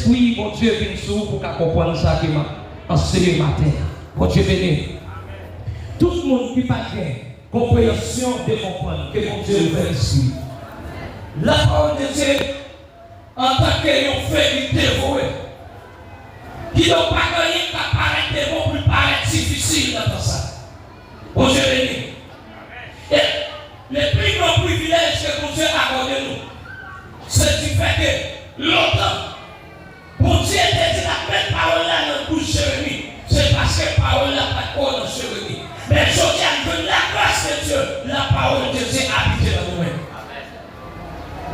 l'esprit, mon Dieu, vient sur vous pour comprendre ça qui m'a enseigné matin. Mon Dieu béni. Tout le monde qui n'a pas compréhension de comprendre que mon Dieu est l'esprit. La parole de Dieu, en tant que fait une dévouée, qui n'ont pas gagné qu'à paraître des mots plus paraître difficile dans ça. Mon Dieu béni. Et le plus grand privilège que mon Dieu a accordé nous, c'est du fait que longtemps, mon Dieu était dit la même parole là dans le bouche de Jérémie. C'est parce que la parole n'a pas de corps dans Jérémie. Mais je dis que la grâce de Dieu, la parole de Dieu habite dans nous-mêmes.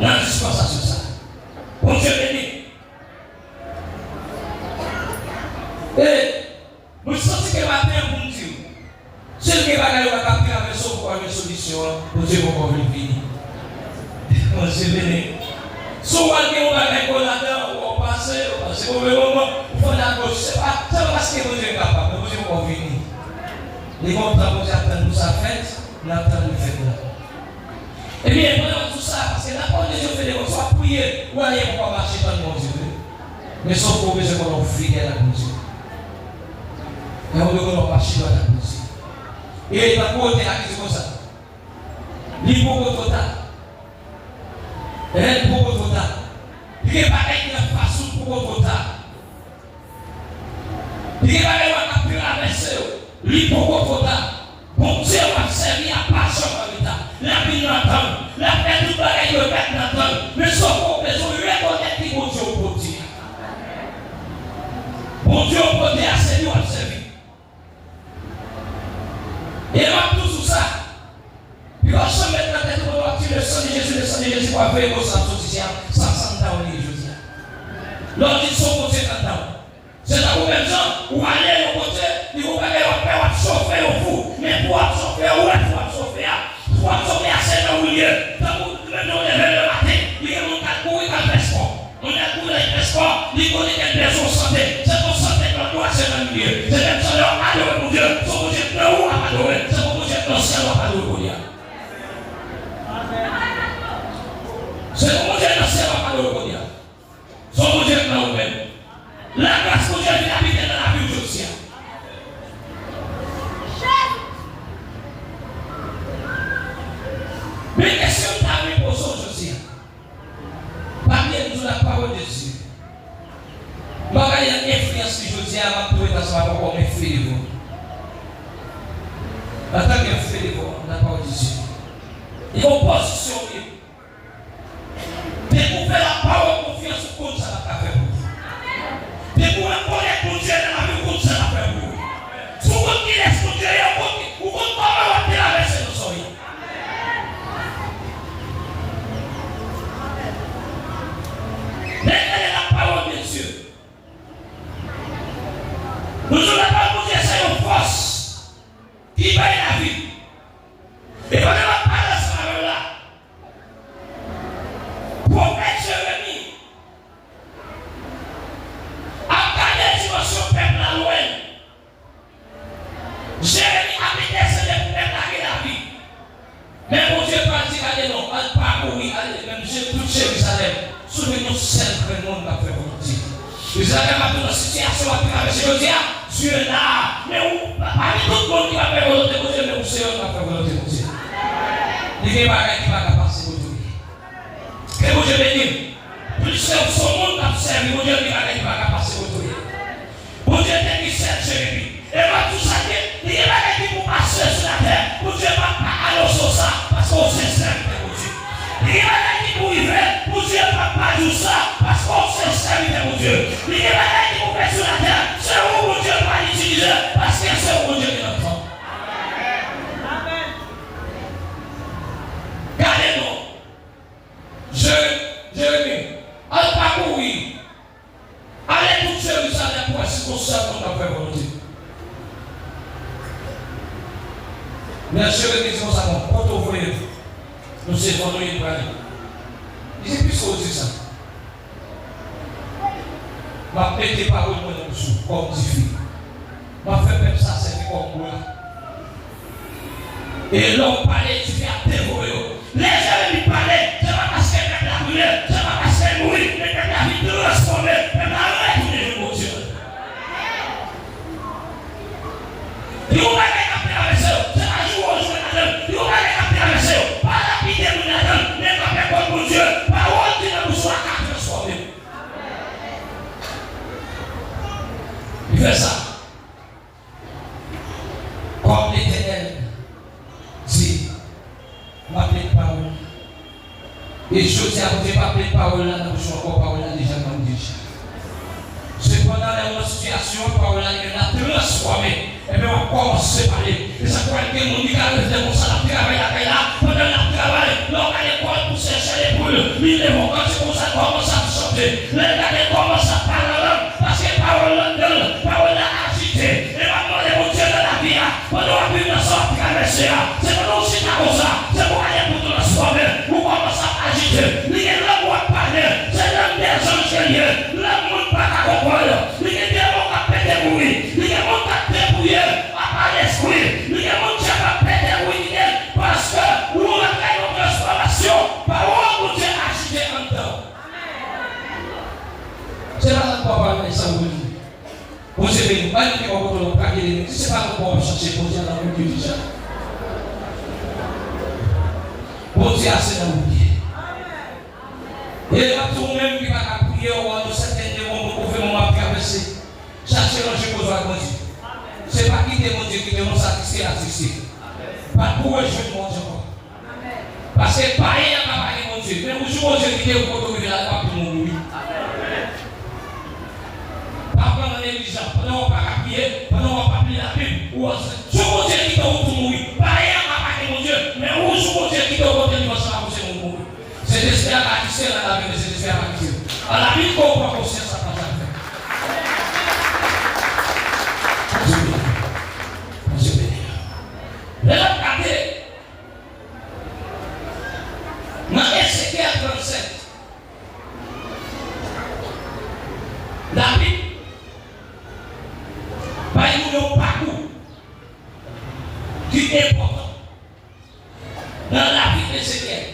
La dispensation ça. Mon Dieu béni. Et nous sentons que matin pour nous dire, ceux qui va aller à la maison pour avoir une solution, mon Dieu va venir. Mon Dieu béni. Souvent, on va aller là-dedans, on va passer, au moment, on va la gauche. C'est pas parce que mon Dieu est capable, mon Dieu va venir. Les bons temps, mon Dieu attend nous sa fête, l'attend nous fait là. Et bien, pendant tout ça, parce que la parole de Dieu fait des choses, soit prier, ou aller pour pas marcher dans mon Dieu. Mais sauf qu'on veut qu'on a fidèle à mon Dieu. Et on veut qu'on a marché dans la Dieu. Et il va côté à qui c'est comme ça. L'hypocrite total. Et l'hypocrite total. Il n'est pas avec la façon pour total. Il n'est pas avec la capture à verser. L'hypocrite total. Bon Dieu va servir à passion comme l'État. La vie n'entend. La paix du bagage de paix n'entend. Mais sauf qu'on besoin de reconnaître qui bon Dieu au Dieu. Bon Dieu au Dieu a servi ou a servi. Et on tout sous ça. Puis on se met dans la tête pour le sang de Jésus, pour avoir vos sentiments, sans ans au Dieu. L'on dit son côté quand c'est la même gens où aller au côté, il faut pas aller au père, à chauffer au fou, mais pour chauffer, où est-ce pour chauffer à c'est dans le lieu. Quand vous venez le matin, il y a mon cas courir dans le sport. On a couru dans le sport, il connaît quelle personne santé. C'est ton santé qu'on doit c'est dans le lieu. C'est même ça, on a adoré mon Dieu. Son Dieu est où à adorer. C'est mon Dieu dans le ciel à adorer pour Dieu. C'est mon Dieu dans le ciel à adorer pour Dieu. Son Dieu dans nous-mêmes. La grâce que Dieu vient habiter dans la vie aujourd'hui. Mais question que tu as posée aujourd'hui. Parmi nous, la parole de Dieu. Je vais avoir une influence que je dis à ma trouver dans ce rapport comme un fait de vous. En tant qu'un fait de vous, la parole de Dieu. Il y a une position. Découvrir la parole confiance pour ça va faire pour vous. Découvrir connaître pour Dieu dans la vie pour ça va faire pour vous. Souvent qui laisse pour Dieu, ou qu'on va faire la verset de son vie. Regardez la parole de Dieu. Nous avons la parole de Dieu, c'est une force qui va la vie. Et quand on va parler de ce parole-là, prophète Jérémie a gagné la dimension peuple à loin. Jérémie a mis des scènes pour préparer la vie. Mais mon Dieu pas dit, allez non, allez parcourir, allez, même tout Jérusalem. Souvenez-nous seul que le monde va faire volonté. Jérusalem a pris une situation à traverser. Dieu là, mais où, parmi tout le monde qui va faire volonté de Dieu, mais où c'est eux qui va faire volonté de Dieu. Il y a des bagages qui vont passer pour Dieu. Que mon Dieu bénisse. Plus c'est son monde qui observe, mon Dieu qui va passer pour Dieu. Mon Dieu est qui sert Jérémie. Et moi tout ça, il y a des bagages qui vont passer sur la terre. Mon Dieu ne va pas annoncer ça parce qu'on sait servir pour Dieu. Il y a des bagages qui vont vivre. Mon Dieu ne va pas dire ça parce qu'on sait servir pour Dieu. Il y a des bagages qui vont faire sur la terre. C'est où mon Dieu va l'utiliser parce que c'est où mon Dieu qui l'entend. Regardez-nous. Jérémie, allez parcourir. Allez tout Jérusalem pour essayer qu'on sait qu'on a fait volonté. Mais Jérémie, c'est comme ça, quand on voit, nous savons nous y aller. Il est plus osé ça. Ma paix des paroles dans le sous, comme dit. Ma fait même ça, c'est comme moi. Et l'homme parlait, tu viens dévorer. Les gens lui parlaient, c'est pas parce qu'elle a brûlé, c'est pas parce qu'elle mourit, mais qu'elle a vu de transformer. fait ça. Comme l'Éternel dit, m'appeler de parole. Et je dis à vous dire, m'appeler de parole là, nous sommes encore parole là déjà dans le déjà. Cependant, dans une situation, parole là, il a transformé. Et bien, on commence à parler. Et ça croit que mon dit qu'à le comme ça, la travail là, pendant la travail, l'on a l'école pour chercher les poules. Mais les mots, quand c'est comme ça, commence à changer. Les gars, commencent à parler parce que parole là agitée. Et maintenant, les mots de la vie, pendant la vie de la sorte traversée, c'est pour nous aussi comme ça. C'est pour aller pour transformer. Vous commencez à agiter. Il y a l'homme qui parler. C'est l'homme des anges qui est. L'homme qui pas à comprendre. Il y a des gens qui péter bruit. Il y a des gens qui débrouillé à l'esprit. Il y a des gens qui péter bruit. Parce que nous avons une transformation. Parole pour Dieu agiter en temps. C'est pas notre papa, mais ça vous dit. Vous savez, pas de temps pour le paquet. Si c'est pas notre papa, chercher pour Dieu dans le cul déjà. Pour Dieu, c'est dans le cul. Et là, tout le monde qui va prier au roi de certains démons pour faire mon traverser. Chercher l'ange pour voir mon Dieu. C'est pas quitter mon Dieu qui te satisfait à satisfait. Pas pour jouer mon Dieu. Parce que pareil n'a pas parlé mon Dieu. Mais vous jouez mon Dieu qui est au côté de la pas pour mourir. Pas prendre négligence. Pendant qu'on va pas prier, pendant qu'on va pas prier la Bible. Ou jouez mon Dieu qui est au côté de mourir. Pareil n'a pas parlé mon Dieu. Mais vous jouez mon Dieu qui est au côté de mourir. C'est l'esprit à la qui sert à la vie, c'est l'esprit à la qui sert. À la vie, qu'on prend conscience à pas faire. Là, regardez. Dans Ézéchiel 37, la Bible, il y a un parcours qui est important dans la vie d'Ézéchiel.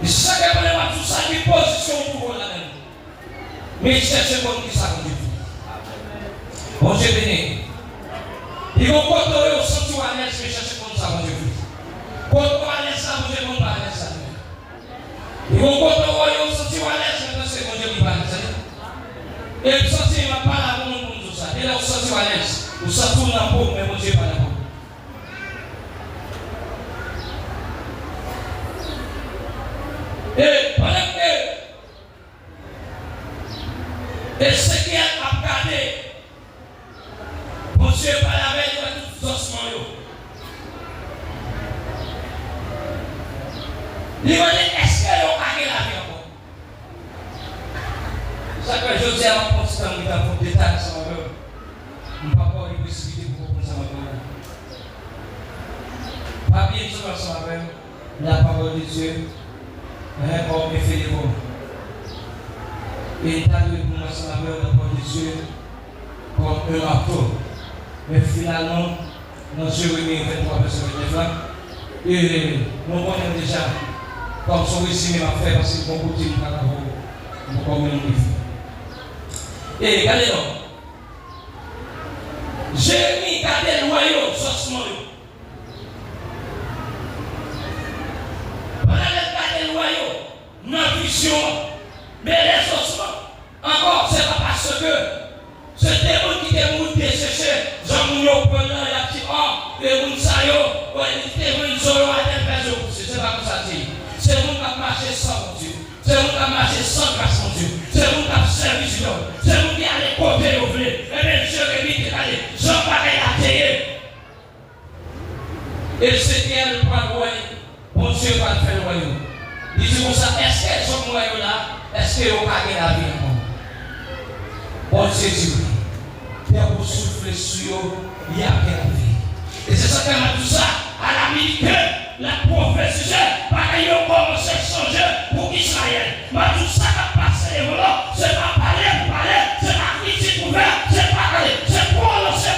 Et c'est ça qui est vraiment tout ça qui position pour là-dedans. Mais cherchez comme qui ça conduit. Bon Dieu béni. Ils vont contrôler au sens où à l'aise, mais cherchez comme ça, bon Dieu. Contrôler à l'aise, ça, bon Dieu, bon pas à l'aise, ça. Ils vont contrôler au sens où à l'aise, mais c'est bon Dieu qui va à l'aise. Et le sens il ne va pas là pour tout ça. Et là, au sens où à l'aise, au sens où on a beau, mais bon Dieu pas là. Et pendant que Ézéchiel a regardé, mon Dieu par la veille de tous les ossements. Il m'a dit, est-ce que vous avez la vie encore? Ça que je dis à ma conscience, je vais vous détailler ça. Je ne vais pas avoir une possibilité pour comprendre ça. Pas bien sûr ensemble la parole de Dieu. Comme il fait des mots. Et il a donné pour moi sur la main de Dieu comme un marteau. Mais finalement, dans Jérémie 23, verset 29, et nous connaissons déjà comme son résumé m'a fait parce que mon côté de mon commun et regardez-le. Jérémie, regardez le royaume, saucement. Notre vision, mais les ossements, encore, c'est pas parce que ce démon qui est mort desséché, Jean-Mounion prenant la petite or, et Mounsayo, ou il était venu solo à des personnes, c'est pas comme ça dit. C'est vous qui a marché sans mon Dieu, c'est vous qui a marché sans grâce mon Dieu, c'est vous qui a servi sur l'homme, c'est vous qui allez côté au blé, et bien Dieu qui dit, allez, Jean pareil à théer. Et c'est bien le point de royaume, bon Dieu va le faire le royaume. Il dit comme ça, est-ce qu'elles sont moyens là? Est-ce qu'elles ont gagné la vie encore? Bon Dieu dit oui. Il y a pour souffler sur eux, il y a la vie. Et c'est ça qu'elle m'a dit ça à la minute que la prophétie, pareil, on commence à changer pour Israël. Mais tout ça va passer les volants, c'est pas parler, c'est pas critique ouvert, c'est pas parler, c'est prononcer,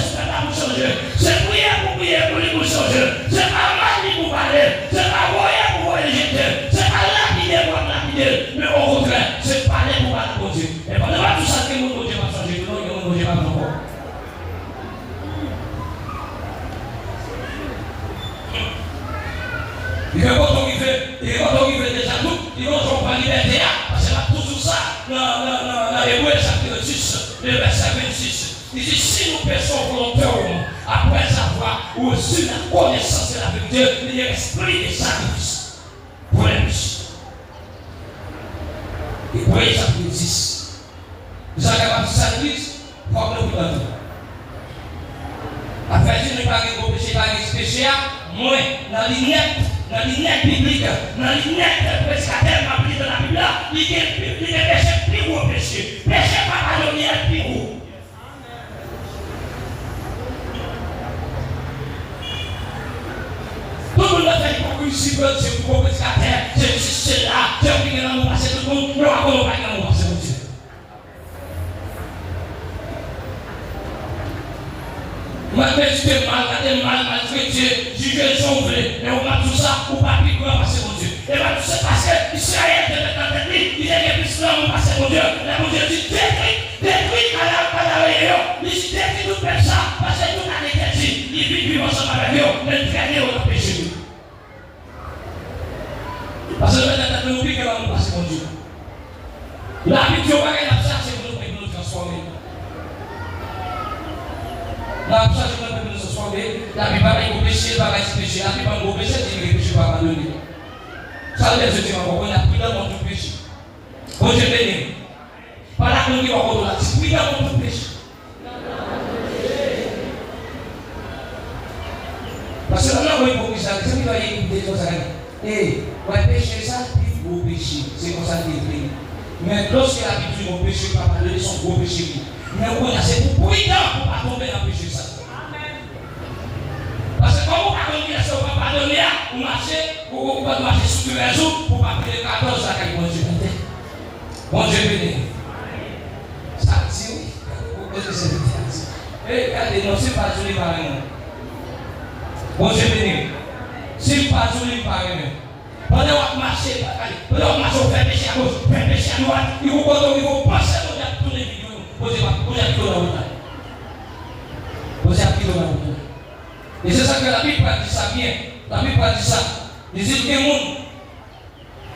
c'est pas pour changer. C'est prier pour lui pour changer. C'est pas mal pour parler, c'est pas voyer pour voyer. C'est pas lapider pour lapider, mais au contraire, c'est parler pour parler pour Dieu. Et pendant tout ça, que mon Dieu va changer, non, mon Dieu va encore. Il va arriver déjà tout, il va comprendre la liberté, parce que là, toujours ça, dans l'Hébreu chapitre 6, le verset 26. Il dit si nous péchons volontairement, après avoir reçu la connaissance de la vérité, il y a l'esprit de sacrifice pour les péchés. Et pour les sacrifices, vous avez capable de sacrifice, il faut que nous prenions. Après, si nous ne parlons pas de péché, pas de péché, moins dans la lignette biblique, dans la lignette prédicateur, dans la Bible, il y a des péchés plus gros péché. Péché pas pardonné plus gros. Tout le monde a fait l'hypocrisie, c'est pour le prédicateur, c'est là, c'est pour que nous passions tout le monde, nous avons pas que nous passions, mon Dieu. Malgré mal traité, juger son vrai, mais on va tout ça pour pas plus grand passer mon Dieu. Et va tout ça parce que Israël était dans la tête, il est plus grand passer mon Dieu. Mais mon Dieu dit détruit à la réunion, il dit détruit tout ça, parce que tout a été dit, il vit ensemble avec eux, mais traîner au péché. Parce que maintenant, nous oublions que nous passer mon Dieu. La vie de Dieu va gagner ça, c'est pour nous transformer. La vie de Dieu nous transformer. La vie va gagner péché, va gagner péché. La vie va gagner péché, c'est que le péché va abandonner. Ça veut dire que on a pris dans notre péché. Bon Dieu béni. Par la conduite, on va pris dans notre péché. Parce que là, on va y ça. C'est qui va y écouter ça. Et ouais, péché, ça, c'est gros péché. C'est comme ça qu'il est. Mais lorsque la vie dit mon péché, pas pardonner son gros péché. Mais on a c'est pour prudent pour ne pas tomber dans le péché. Ça. Parce que comme on va pardonner, on va pardonner, on va marcher sur le réseau pour ne pas payer 14 à 4 mois. Bon Dieu béni. Ça dit oui. Pourquoi c'est dit? Eh, regardez, non, c'est pas joli par nous. Bon Dieu béni. C'est pas joli par nous. Pendant qu'on marche, pendant qu'on marche, on fait péché à gauche, on fait péché à droite, il faut penser à tous les vidéos. Posez à qui dans la route. Posez à qui dans la route. Et c'est ça que la Bible dit ça bien. La Bible dit ça. Il dit que les gens,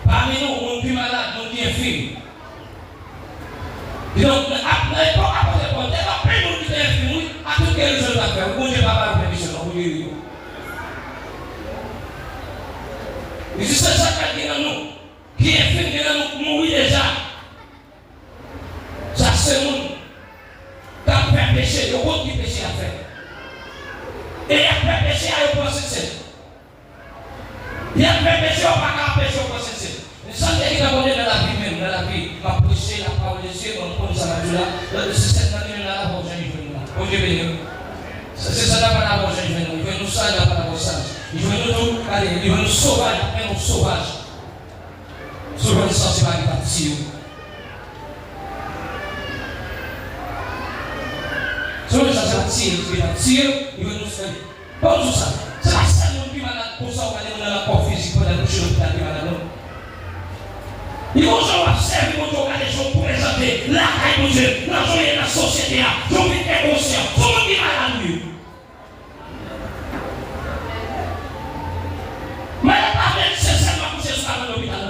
parmi nous, on est malade, on est infirme. Et donc, après, on a pris nous qui sommes infirmes, à tout quel chose à faire. On ne peut pas faire péché, on ne peut pas. Et c'est ça qui est dans nous, qui est fait que nous mourir déjà. Ça c'est nous qui avons fait péché, le autre qui péché à faire. Et il a fait péché à le processer. Il a fait péché au pas qu'à péché au processer. Mais ça qui est dans la vie même, dans la vie, va prêcher la parole de Dieu, on prend ça là, c'est cette année là, la prochaine journée. Bon Dieu béni. C'est ça là, pas la prochaine journée. Il veut nous saluer, pas la prochaine. Il veut nous aller, il veut nous sauver, après nous sauvage. Sur le sens, c'est pas une partie. Sur le sens, c'est pas il veut nous sauver. Pas tout ça. C'est la seule qui est malade pour ça, on va aller dans la corps physique, pour aller chez l'hôpital qui est malade. Ils vont observer, ils vont regarder les choses pour présenter la caille de Dieu, dans la société, ils ont été conscients, tout le monde est malade mieux. Mais la parole c'est seulement pour Jésus à l'hôpital.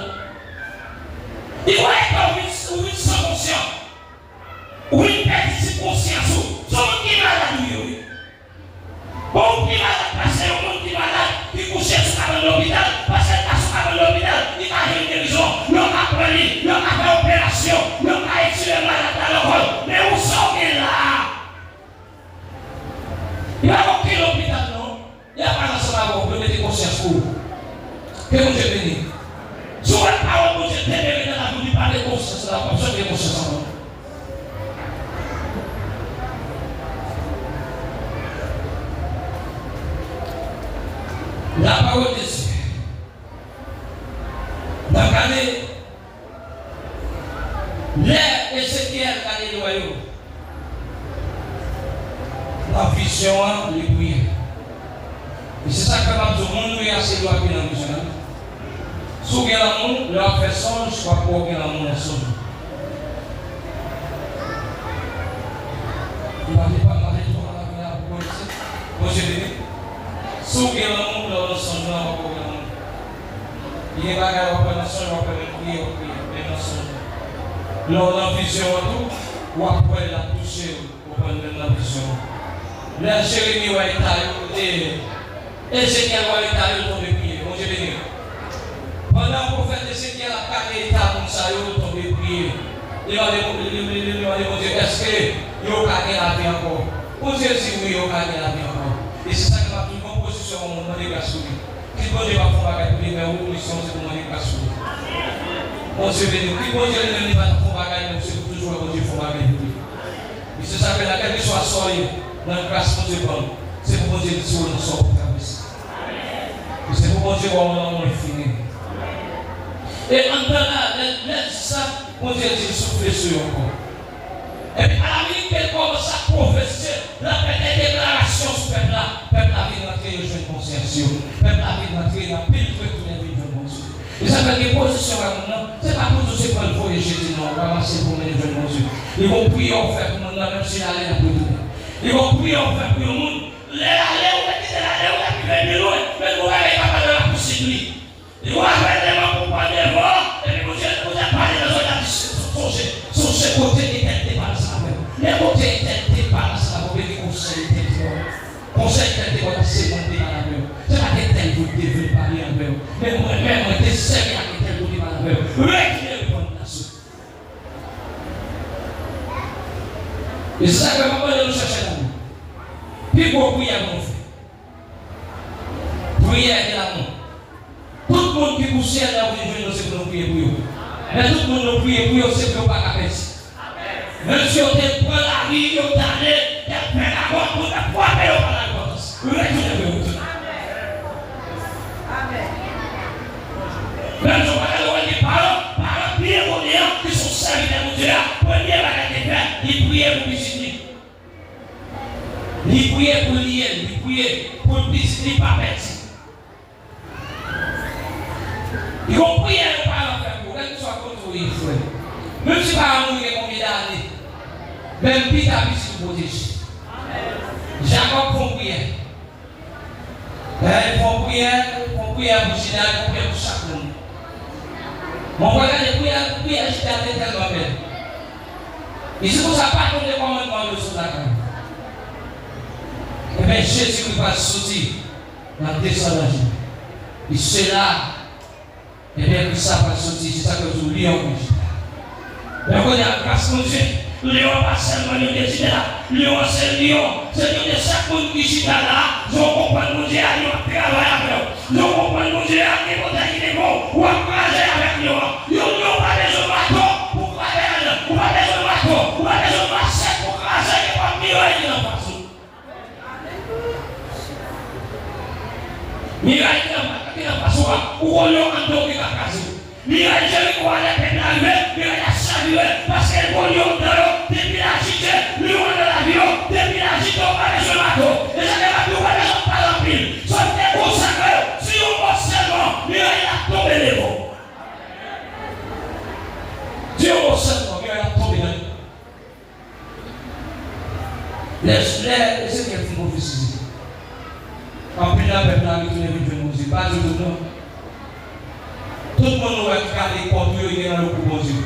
Il faut être oui sans conscience. Oui, petite conscience. Tout le monde qui est malade. Bon, qui est malade, parce que le monde qui est malade, qui couche à l'hôpital, parce que à l'hôpital, il a une guérison, l'on a pris, l'on a fait opération, l'on a étudié le malade dans le rôle. Mais où sont-ils là? Il n'y a aucun hôpital, non? Il n'y a pas d'ensemble à vous, mettez conscience pour vous. Que vous Dieu bénisse. Sur la parole de Dieu, ténèbres dans la vie, parlez de conscience, la personne de conscience en nous. La parole de Dieu. Dans l'année, l'air Ézéchiel a dit noyau. La vision, les prières. Et c'est ça que tout le monde est assez loin de la vision. Si vous avez l'amour, leur fait songe, soit pour que l'amour est songe. Il ne va pas marrer trop dans la vie pour ça. Moi je dis, si vous avez l'amour, leur songe, soit pour que l'amour. Il n'y a pas de songe, on peut prier, mais non songe. Leur vision, ou après la toucher au comprendre même la vision. La Jérémie va être et Ézéchiel va être tombé prier. Bon Dieu béni. Pendant le prophète Ézéchiel a carré l'état comme ça, il est tombé prier. Il va demander, bon Dieu, est-ce que il a gagné la vie encore? Bon Dieu dit oui, il a gagné la vie encore. Et c'est ça qui m'a pris une composition au moment de grâce. Qui bon Dieu va faire bagage pour lui, mais où mission c'est pour demander grâce. Bon Dieu béni. Qui bon Dieu ne va pas faire bagage, c'est pour toujours bon Dieu faire bagage pour lui. Et c'est ça que la quelle que soit soirée, dans la grâce de Dieu, c'est pour bon Dieu de sauver nos sorts pour traverser. Et c'est pour bon Dieu qu'on a fini. Et en temps là, laisse ça, bon Dieu dit souffler sur eux encore. Et puis à la minute qu'elle commence à prophétiser, la déclaration sur le peuple là, peuple a vu rentrer dans une conscience, peuple a vu rentrer dans le pile de tout le vie de bon Dieu. Et ça fait des positions là maintenant, c'est pas pour tout ce qu'on veut et je dis non, on va marcher pour mener de bon Dieu. Ils vont prier en fait pour maintenant, même si l'aller n'a pas de ils vont prier en fait pour le monde. L'aller, on va quitter l'aller, on va plus venir loin, mais nous allons pas de la possibilité. Ils vont avoir des mains pour prendre des voix, et puis vous avez parlé de son côté d'éternité par ça. Les côtés d'éternité par ça, vous voyez conseil d'éternité. Conseil d'éternité, vous avez sémonté dans la main. C'est pas que tel vous devez parler en main. Mais moi-même, je suis servi à tel vous devez parler en main. Reculez le la soupe. Et c'est ça que maman nous cherche là. Puis pour prier, mon frère. Prière de l'amour. Tout le monde qui pousse à la vie, c'est pour nous prier pour eux. Mais tout le monde nous prie pour eux, c'est pour ne pas capter. Même si on te prend la vie, on t'a allé, on t'a fait la mort, on t'a frappé par la grosse. Même si on va aller des parents prier pour les gens qui sont serviteurs de Dieu, premier bagage de faire, ils prient pour visiter. Ils prient pour lier, ils prient pour visiter par bête. Ils vont prier aux parents faire pour qu'ils soient contrôlés, frère. Même si par amour, il est combien d'années, même Peter a pu se protéger. Jacob font prière. Ils font prière pour Chida, ils font prière pour chaque monde. Mon frère, les prières Chida étaient tellement belles. Et c'est pour ça pas qu'on est commandement de son accord. Et bien Jésus qui va sortir dans le descendant. Et c'est là. Et bien que ça va sortir, c'est ça que vous oubliez en plus. Mais on est à grâce de Dieu. Léon pas seulement le décidé là. Léon c'est Léon. C'est de chaque monde qui chita là. Je comprends mon Dieu, il va travailler avec eux. Je comprends mon Dieu, il va travailler bon. Ou à craser avec Léon. Ils n'ont pas besoin de bateau pour craser. Ou pas besoin de bateau. Ou pas besoin de marcher pour craser. Il va mieux aller dans le bateau. Miraille qui n'a pas souvent. Ou on l'a entendu qui va craser. Miraille, je vais croire les peines arriver. Miraille a salué parce qu'elle va lui entendre. Depuis la cité, lui on est l'avion. Depuis la cité, on va aller sur le bateau. Et ça ne va plus aller sur pas en pile. Sauf que pour ça que si on va seulement, Miraille a tombé les mots. Dieu va seulement, Miraille a tombé les mots. Laissez qu'elle font prophétiser. En plus, la peuple a retourné vite de Moïse. Pas du tout, non. Tout le monde va regarder les portes qui sont dans le coup de Dieu.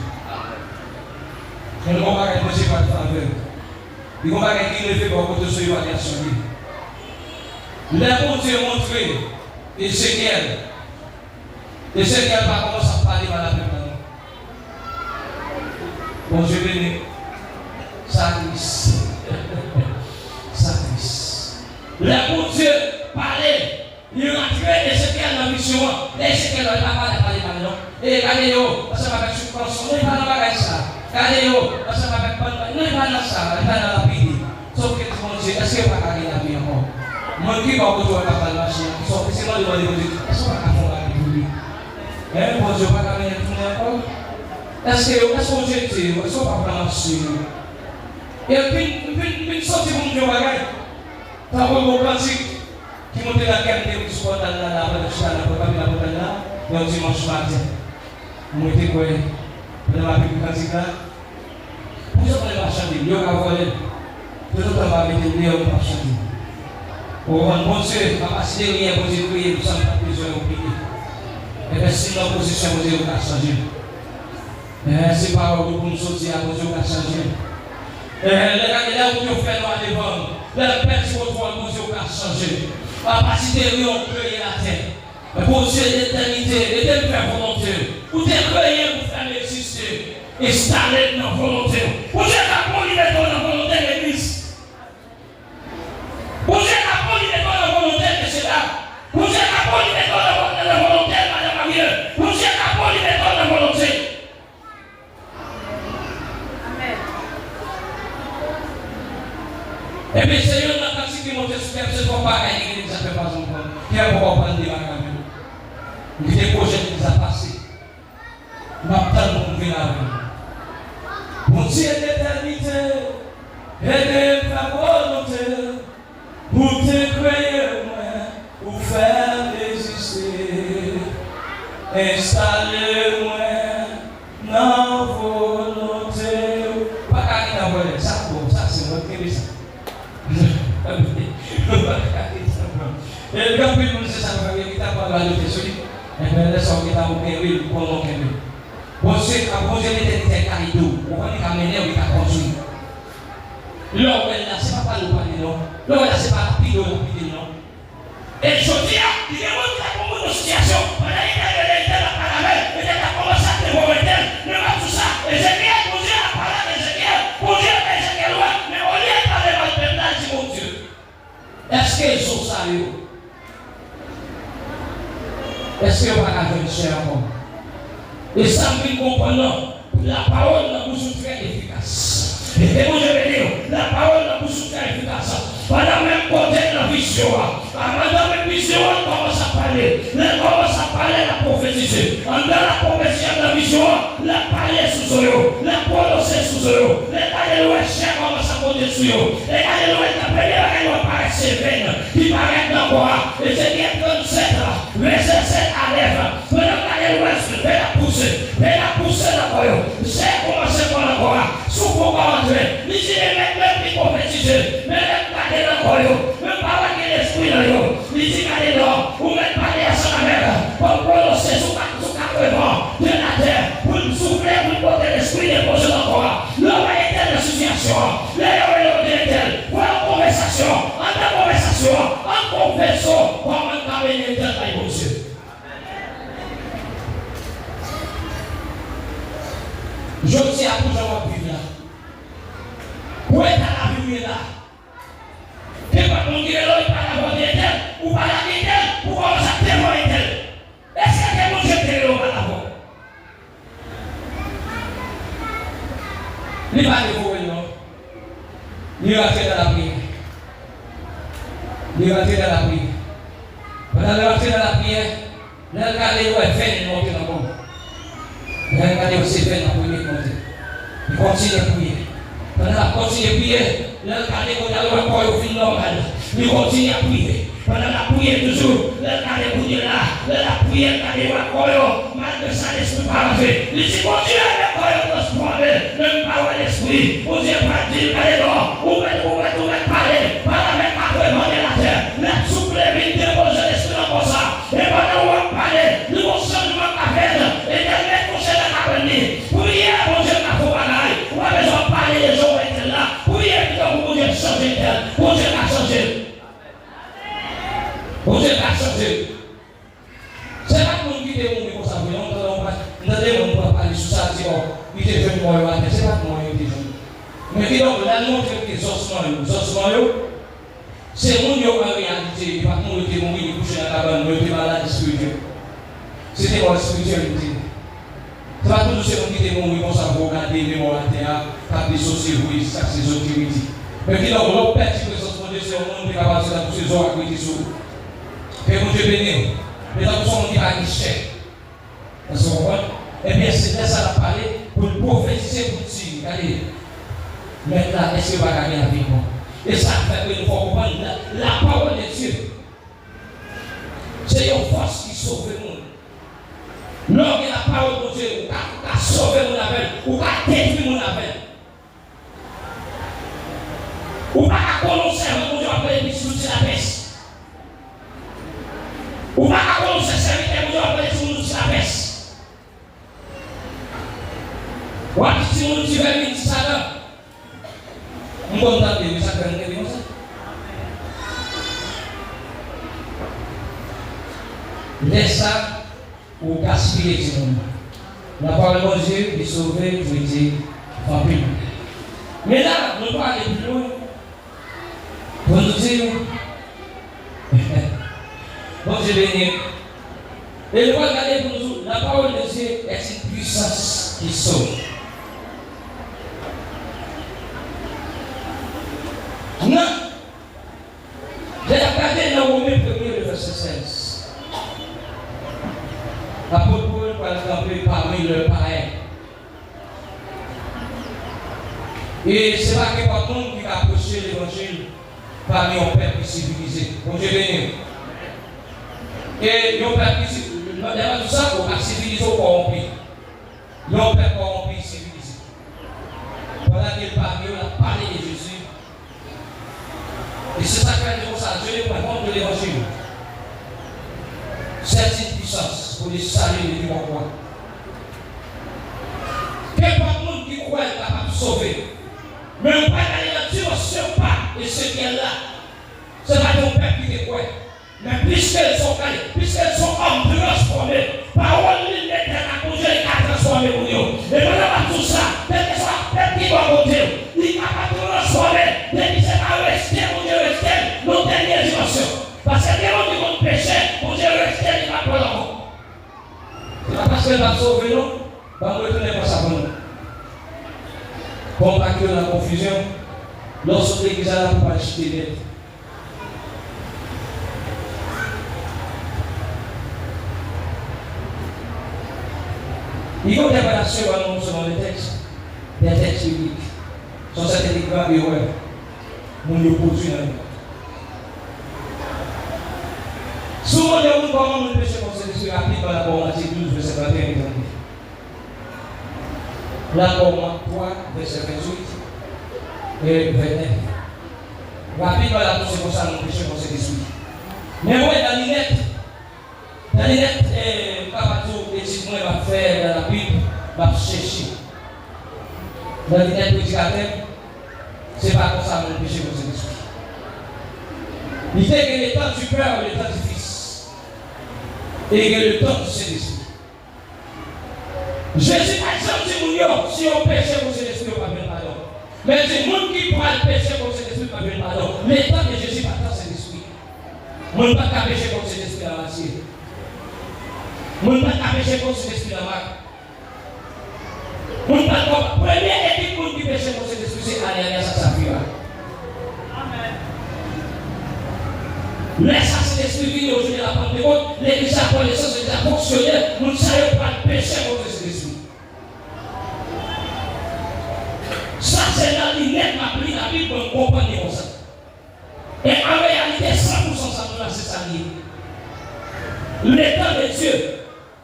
Ils ne vont pas être posés par le faveur. Ils ne vont pas être élevés par côté de ce évaluation. Les bons Dieu montré Ézéchiel. Ézéchiel va commencer à parler par la peuple. Bon Dieu béni. Ça glisse. Ça glisse. Les bons Dieu parlaient. Il rentrait Ézéchiel dans la mission. Ézéchiel n'a pas parlé maintenant. Et regardez-vous, ça va faire subvention. On n'est pas dans la bagage ça. Regardez-vous, ça va faire pas. On n'est pas dans ça. On n'est pas dans la vie. Sauf que tout le monde dit, est-ce qu'il n'y a pas gagné la vie encore? Moi qui va vous trouver pas de machine. Sauf que c'est moi qui va vous dire, est-ce qu'on va faire la vie pour lui? Mais bon Dieu, pas gagner tout encore. Est-ce qu'on Dieu dit, est-ce qu'on va prendre sur nous? Et puis, sortir mon Dieu bagage. T'as vu mon pratique? Qui monte la qualité qui soit dans la dimanche matin. Moi, je suis quoi? Dans la bibliothèque là. Vous avez marchandé, vous avez volé. Tout le temps, vous avez été marchandé. Pour un bon Dieu, à partir de rien, vous avez prié, vous n'avez pas besoin de prier. Et bien, si l'opposition, vous avez changé. C'est pas pour nous sortir à vous avez changé. Les gars, où tu fais noir devant, les personnes qui vont Dieu va changer. À partir de lui, on crée la terre. Pour Dieu l'éternité, l'éternité volonté. Pour te créer, pour faire exister, installer dans la volonté. Pour Dieu qui a dans la volonté de l'Église. Pour Dieu qui a dans la volonté de cela. Pour Dieu qui a dans la volonté de Madame Marie. Pour Dieu qui a dans la volonté. Et puis, Seigneur, dans la quantité qui monte sur terre, c'est pour pas gagner l'église, ça fait pas encore. Qui a pour prendre des bagages. Il y a des projets qui nous ont passé. Maintenant, nous venons avec. Pour Dieu l'éternité, et de ta volonté, pour te créer, pour faire exister, installer-moi dans la volonté. Pas qu'à la volonté, ça c'est notre Christ. Et quand il nous dit ça, il t'a pas la lutte sur lui. Et bien, laisse-moi qu'il t'a oublié, oui, pour l'enquête. Bon, c'est qu'à poser les têtes caïdou, on va dire qu'à mener, on va construire. Là, c'est pas le parler, non. Là, c'est pas la pile, non. Et je dis, il y a beaucoup de situations. On a dit qu'il y a la paramètre, et il a commencé à te voir, ne pas tout ça. Et j'ai bien posé la parole d'Ézéchiel, posé Ézéchiel, mais au lieu de parler de maintenant, dit mon Dieu. Est-ce qu'ils sont sérieux? Est-ce que vous avez un cher homme? Et ça me comprend, la parole n'a pas très efficace. Et vous je vais dire, la parole n'a pas très efficace. Pendant même côté de la vision, avant la vision, on commence à parler. On commence à parler la prophétie. En dans la prophétie de la vision, la parler sous eux, la prononcer sous eux. Les alléluia, cher commence à monter sous eux. Les alléluia, la première année, on paraît sévère, qui paraît d'abord. Et c'est bien 37 ans, verset 7 à 9. Pendant l'alléluia, je vais la pousser d'abord. C'est commencé par la voix. Sous pour rentrer. Les éléments même qui prophétisent. Mais les même pas l'esprit là, il dit qu'elle est là, ou même parler à son amère, pour prononcer sous 80 de la terre, pour souffler, pour porter l'esprit des projets d'encore. Là, on était dans la situation, là, on est tel, pour la conversation, en confession, pour en amener tel à Dieu. Je dis à vous, j'en vais vivre là. Où est la vie là? Et pas qu'on dirait là, il parle à votre étel, ou par la étel, ou comment ça témoigne étel. Est-ce que c'est mon Dieu qui est là par la voix? Il va aller vous, non? Il va entrer dans la prière. Il va entrer dans la prière. Pendant qu'il entrer dans la prière, il va regarder où est fait monter dans le monde. Il va regarder où c'est fait dans la prière monter. Il continue à prier. Pendant qu'il continue à prier, le carnet qu'on a le corps au fin normal, il continue à prier. Pendant la prière toujours, le carnet qu'on est là, la prière carnet au corps, malgré ça l'esprit parfait. Il dit, mon Dieu, le corps transformé, même pas l'esprit, mon Dieu pas dire, allez là, où va parler, par la même vraiment de la terre, la souple vite déposer l'esprit dans ça, et pendant où on parler, le bon changement à faire, et de mettre pour cela à venir, prier, mon Dieu, ma foi, on a besoin de parler les gens étaient là, prier, pour Dieu changer d'elle, pour Dieu a changé. Pour Dieu a changé. C'est pas que nous qui devons pour ça, nous devons parler sur ça, il était jeune, c'est pas que moi, il était jeune. Mais qui donc, là, nous, c'est des ossements, c'est mon Dieu en réalité, il pas que nous étions mourir, coucher dans la cabane, nous étions malades spirituels. C'était mon spiritualité. C'est pas tout ce qui était mourir comme ça pour regarder les morts à terre, cap des sociétés, oui, ça c'est ce qui dit. Mais qui donc, l'autre petit présence de Dieu, c'est un monde qui est capable de faire tous ces jours à côté sur vous. Que mon Dieu bénisse. Mais dans tout ça, on dit pas guichet. Vous comprenez? Eh bien, c'est là ça la parler pour le prophétiser pour dire, regardez, maintenant, est-ce que va gagner la vie? Et ça fait que nous faut comprendre la parole de Dieu. C'est une force qui sauve le monde. Lorsque la parole de Dieu, ou a sauvé mon appel, ou a détruit mon appel. Ou pas à prononcer mon Dieu après les bisous de la baisse. Ou pas à prononcer serviteur mon Dieu après les bisous de la baisse. Ou à dire mon Dieu vers lui, ça là. fatigué, c'est bon. La parole de Dieu, il sauvé, il dit, vampire. Mais là, nous allons aller plus loin. Pour nous dire, bon Dieu béni. Et nous allons regarder pour nous, la parole de Dieu est une puissance qui sauve. Non. J'ai regardé dans Romains 1er, le verset 16. L'apôtre Paul va camper parmi le païen. Et c'est pas que par contre qui a prêché l'évangile parmi un peuple civilisé. Bon Dieu béni. Et un peuple civilisé, derrière tout ça, on a civilisé ou corrompu. Un peuple corrompu civilisé. Voilà qu'il parmi eux a parlé de Jésus. Et c'est ça qu'il dit comme ça, Dieu est pour compte de l'évangile. C'est une puissance pour les saluer du bon roi. Quel pas de monde qui croit être capable de sauver. Mais on ne peut pas aller dans la dimension pas de ce qui est là. Ce n'est pas ton père qui te croit. Mais puisqu'elles sont calées, puisqu'elles sont hommes transformés, parole l'unité à cause de la transformer pour nous. Et maintenant, tout ça, quel que soit le père qui va voter, il ne va pas transformer. Dès qu'il s'est pas resté, mon Dieu resté, nos dernières dimensions. Parce que les gens qui vont pécher, mon Dieu resté, il va pas l'enfant. C'est pas parce qu'elle va sauver nous, va me retourner pour ça pour nous. Comme pas que la confusion, lorsque l'église a la pour pas acheter d'aide. Il y a des relations selon les textes, des textes bibliques. Sur certaines écrivains et ouais, nous nous produisons. Souvent, les gens comment nous péchons comme c'est rapide par rapport à Matthieu 12, verset 21 et 22. Là, pour moi, 3, verset 28 et 29. Rapide par rapport à c'est comme ça nous péchons comme c'est esprit. Mais ouais, dans l'îlette, Papa Dieu, et si moi, va faire dans la Bible, va chercher. Dans l'îlette prédicateur, c'est pas comme ça nous péchons comme c'est esprit. Il dit que le temps du Père et le temps du Fils. Et que le temps du Saint-Esprit. Jésus, par exemple, dit si on péche pour Saint-Esprit, on ne va pas pardon. Mais c'est le monde qui prend le péché pour Saint-Esprit, on ne va pas pardon. Le temps de Jésus, pas tant Saint-Esprit. On ne va pas pécher pour Saint-Esprit dans la matière. On ne va pas pécher pour Saint-Esprit dans la marque. On ne va pas. Première équipe qui péche pour Saint-Esprit, c'est Ananias à Saphira. Laisse à cet esprit venir aujourd'hui à la Pentecôte, l'église a connaissance, l'église a fonctionné, nous ne savons pas le péché contre cet esprit. Ça, c'est dans l'innet, ma pris la Bible pour comprendre comme ça. Et en réalité, 100% ça nous a c'est ça lié. L'état de Dieu,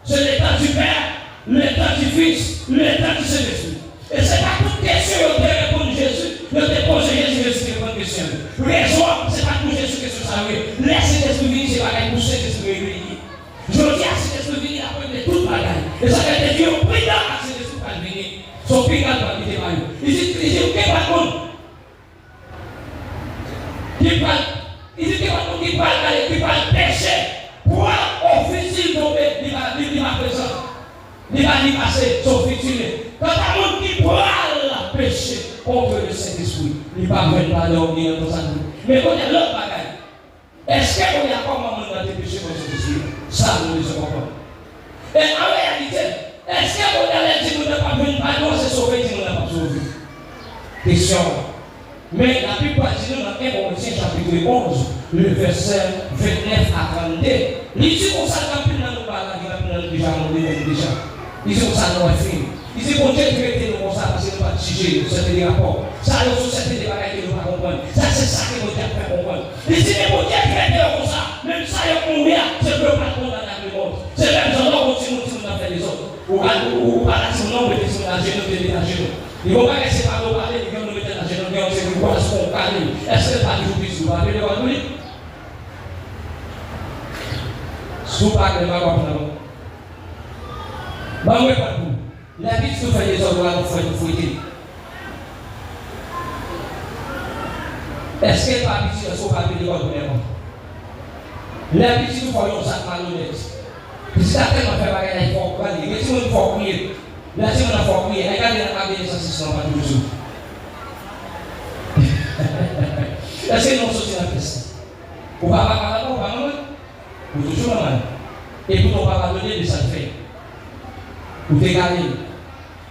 c'est l'état du Père, l'état du Fils, l'état du Saint-Esprit. Et ce n'est pas toute question que tu réponds Jésus, que tu poses Jésus qui répond question. Raison, ce n'est pas pour Jésus que ça veut. Laisse cet esprit venir, c'est pas pour cet esprit réveillé. Je dis à cet esprit venir après de toute bagaille. Et ça veut dire qu'on prie à cet esprit pour venir. Son prix va quitter par nous. Il dit, qu'est-ce par contre? Il dit, qui parle péché. Pour officier tomber, il va présent. Il va y passer son futur. Quand un monde qui prend la péché contre le Saint-Esprit, il ne va pas pardon ni dans sa vie. Mais quand il y a l'autre bagaille, est-ce qu'on y a pas un moment dans tes péchés contre le Saint-Esprit? Ça, nous les comprenons. Et en réalité, est-ce qu'on a l'air de ne pas venir pardon, c'est sauvé, si nous n'avons pas sauvé? Question. Mais la plupart dit nous dans 1 Corinthiens chapitre 11, le verset 29 à 32, il dit qu'on s'en va plus dans nos parents, il va plus dans nos déjà. Il dit qu'on s'en va finir. Il dit qu'on Dieu traite nous comme ça parce que nous ne pas juger, c'est des rapports. Ça, nous sommes certains des bagages que nous ne pas comprendre. Ça, c'est ça que nous devons faire comprendre. Il dit que mon Dieu traite nous comme ça, même ça, il y a combien, c'est le pas condamner le monde. C'est même ça, on continue à faire les autres. Ou par là, si on veut mettre sur la genoux, on met la genoux. Il ne faut pas laisser par nous parler, il faut nous mettre la genoux, on sait pourquoi est-ce qu'on parle. Est-ce que pas toujours plus, vous parlez de quoi nous dit? Sous pas que ma voix pour nous. Bah, oui, pas tout. La vie qui fait des ordres, on fait fouiller. Est-ce qu'elle pas habituée à ce qu'on parle de quoi pour nous? La vie qui nous fait un sac malhonnête. Si tu as tellement fait bagarre, il faut prier. Mais si on faut prier, là, si on a faut prier, regardez la cabine de ça, pas toujours. Est-ce que nous sommes dans la pièce? Pour papa, papa, maman, pour toujours maman. Et pour ton papa donner de ça fait. Pour te garder.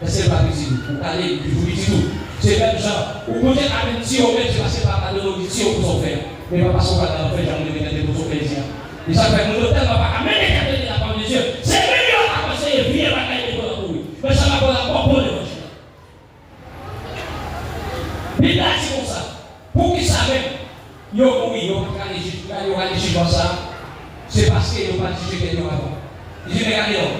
Est-ce que pas possible? Pour caler, pour vous dire tout. C'est même genre, ou peut-être avec si on met, c'est parce que papa de l'audition pour son faire. Mais papa, son papa, en fait, j'en ai regardé pour son plaisir. Et ça fait mon hôtel, papa, mais regardez la parole de Dieu. C'est meilleur à conseiller, bien à caler pour lui. Mais ça m'a pas la porte pour l'évangile. Mais là, c'est comme ça. Pour qu'ils savent, ils ont oui, ils ont réagi comme ça. C'est parce qu'ils n'ont pas dit que Dieu avant. Ils disent, regardez donc.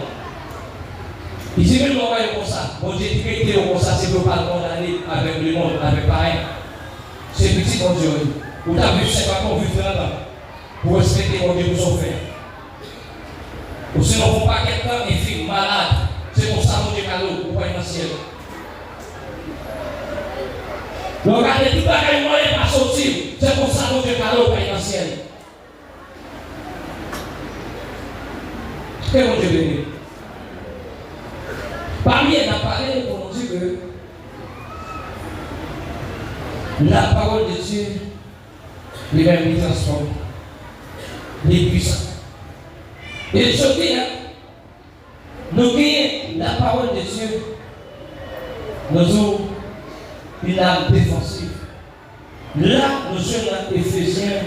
Il dit même l'envoyer comme ça. Mon Dieu dit que comme ça, c'est pour pas le condamner avec le monde, avec pareil. C'est petit mon Dieu. Vous avez vu, c'est pas qu'on veut faire là. Pour respecter mon Dieu pour son frère. Ou sinon, il ne faut pas quelqu'un qui est malade. C'est pour ça mon Dieu cadeau pour pas dans le ciel. Donc, regardez tout le monde n'est pas sorti. C'est pour ça mon Dieu cadeau pour pas dans le ciel. Que mon Dieu bénisse. Parmi eux, on a parlé pour nous dire que la parole de Dieu, les mêmes les transforme, les puissants. Et je dis, nous gagnons la parole de Dieu, nous avons une âme défensive. Là, nous sommes dans Éphésiens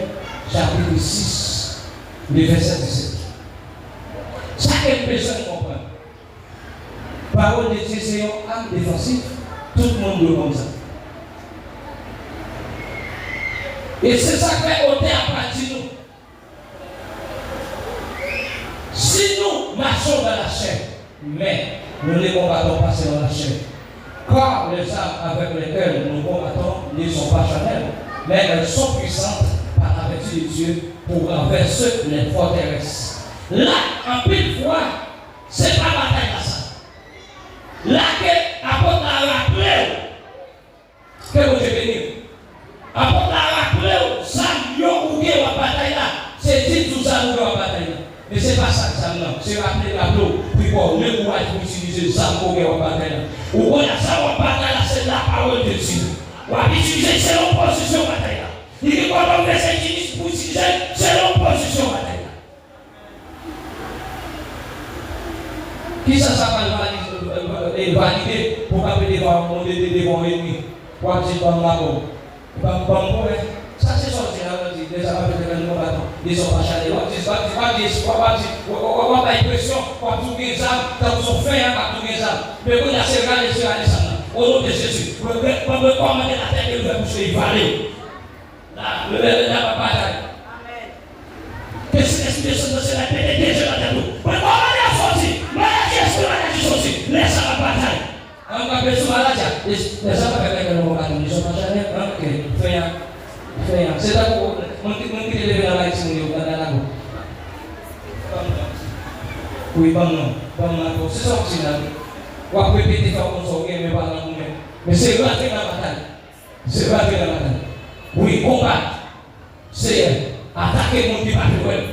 chapitre 6, le verset 17. Chaque personne comprend. Parole de Dieu, c'est une âme défensive. Tout le monde le comme ça. Et c'est ça qui fait ôter à partir de nous. Si nous marchons dans la chair, mais nous ne combattons pas selon la chair. Car les armes avec lesquelles nous combattons ne sont pas charnelles, mais elles sont puissantes par la vertu de Dieu pour renverser les forteresses. Là, en pile fois, c'est pas bataille à ça. Là, apôtre a rappelé que vous êtes venu. Apôtre a rappelé ça, yon ou la bataille là. C'est dit tout ça, nous la bataille là. Mais ce n'est pas ça que ça non. C'est rappeler la l'eau. Puis bon, le courage pour utiliser ça pour la bataille là. Ou on a ça, la bataille là, c'est la parole de Dieu. On va utiliser selon position bataille là. Il dit qu'on va faire pour utiliser selon position bataille là. Qui ça va valider pour appeler devant l'ennemi? Pour dire dans la bombe. Ça c'est sorti là, on dit, les Arabes de le bâton, ils sont pas chalés. On dit, on va pas impression, on va tout les âmes, dans son fait, on va tout les âmes. Mais quand il y a ces gars, les âmes, au nom de Jésus, on veut commander la terre et le faire pousser, il va aller. Là, le va bataille. Qu'est-ce que c'est la paix de Dieu dans nous? Mais comment on a sorti? Laisse la bataille. On va faire ce malade. Les gens vont faire le combat. Ils sont pas jamais. Ok. Fais. C'est d'abord. On qui lever la main sur nous. Dans la main. Oui, bon non. C'est ça aussi là. On va répéter ça comme ça. Mais pas dans nous. Mais c'est vrai que la bataille. Oui, combat. C'est attaquer mon qui va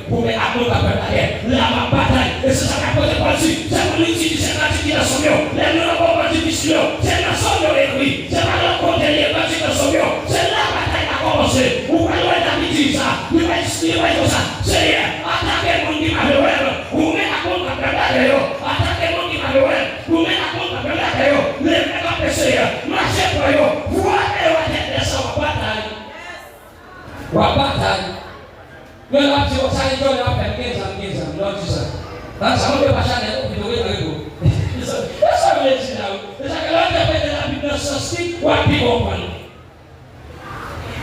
pour mettre à contre la bataille. La bataille. Et c'est ça qu'a posé par dessus. C'est pour l'utiliser la situation. Les nous n'avons pas dit mission. C'est la somme écrit. C'est pas le compte des situations. C'est la bataille qui a commencé. Vous pouvez dire ça. Vous pouvez expliquer comme ça. C'est attaquer mon qui va vous mettre à contre la bataille. Attaquer mon qui va vous mettre à contre la bataille. Les mecs à passer. Marchez pour eux. Vous allez voir des ça va bataille. Va bataille. Mais là, si on s'arrête, on va faire 15 ans, non, c'est ça. Dans ça, on ne peut pas changer, on peut avec vous. Ça veut dire là. C'est ça que l'on fait de la Bible dans ce sens, on va bien comprendre.